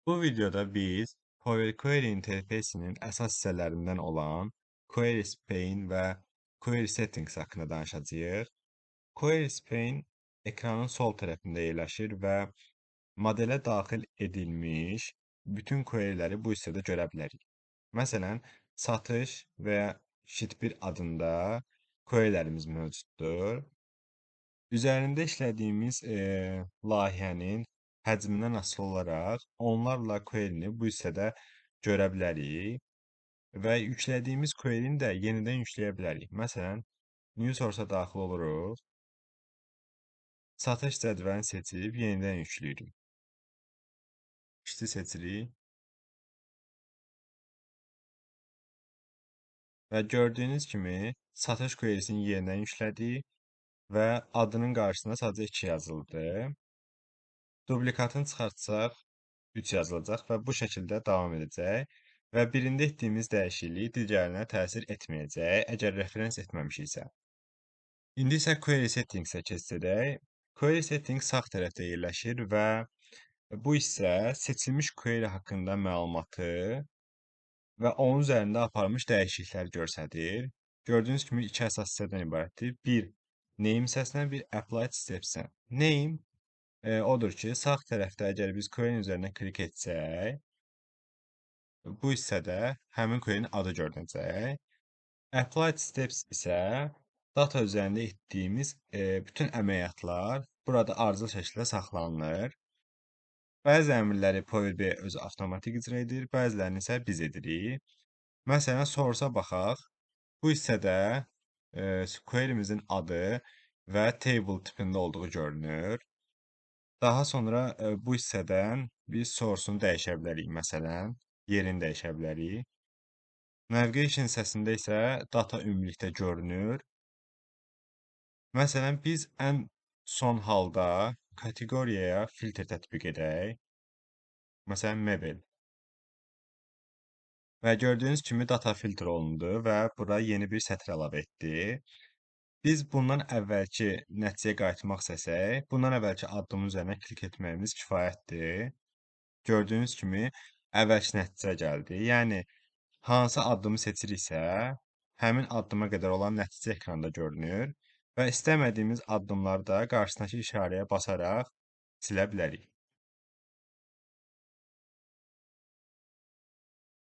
Bu videoda biz Power Query interfeysinin əsas hissələrindən olan Query Spain və Query Settings haqqında danışacağıq. Query Spain ekranın sol tərəfində yerləşir və modelə daxil edilmiş bütün queryləri bu hissədə görə bilərik. Məsələn, satış və ya Sheet 1 adında querylərimiz mövcuddur. Üzərində işlədiyimiz layihənin həcmindən asılı olaraq onlarla query-ni bu hissədə görə bilərik və yüklədiyimiz query-ni də yenidən yükləyə bilərik. Məsələn, new source-a daxil oluruq, satış cədvəlini seçib yenidən yükləyirik. İşte seçirik və gördüyünüz kimi satış query-sini yenidən yüklədik və adının qarşısına sadəcə 2 yazıldı. Dublikatını çıxartsaq 3 yazılacaq və bu şəkildə davam edəcək və birində etdiyimiz dəyişiklik digərinə təsir etməyəcək, əgər referens etməmişiksə. İndi isə Query Settings-ə keçsək. Query Settings sağ tərəfdə yerləşir və bu hissə seçilmiş query haqqında məlumatı və onun üzərində aparılmış dəyişiklikləri göstərir. Gördüyünüz kimi iki əsas hissədən ibarətdir. Bir, name hissəsindən, bir applied steps-dən. Name odur ki, sağ tərəfdə əgər biz query-nin üzərinə klik etsək, bu hissədə həmin query-nin adı görünəcək. Applied steps isə data üzərində etdiyimiz bütün əməliyyatlar burada ardıcıl şəkildə saxlanılır. Bəzi əmrləri Power BI özü avtomatik icra edir, bəzilərini isə biz edirik. Məsələn, source-a baxaq. Bu hissədə query-imizin adı və table tipində olduğu görünür. Daha sonra bu hissədən biz source-unu dəyişə bilərik. Məsələn, yerini dəyişə bilərik. Navigation hissəsində isə data ümumilikdə görünür. Məsələn, biz ən son halda kateqoriyaya filtr tətbiq edək. Məsələn, mebel. Və gördüyünüz kimi data filtr olundu və bura yeni bir sətr əlavə etdi. Biz bundan əvvəlki nəticəyə qayıtmaq istəsək, bundan əvvəlki addımın üzərinə klik etməyimiz kifayətdir. Gördüyünüz kimi əvvəlki nəticə gəldi. Yəni hansı addımı seçiriksə, həmin addıma qədər olan nəticə ekranda görünür və istəmədiyimiz addımları da qarşısındakı işarəyə basaraq silə bilərik.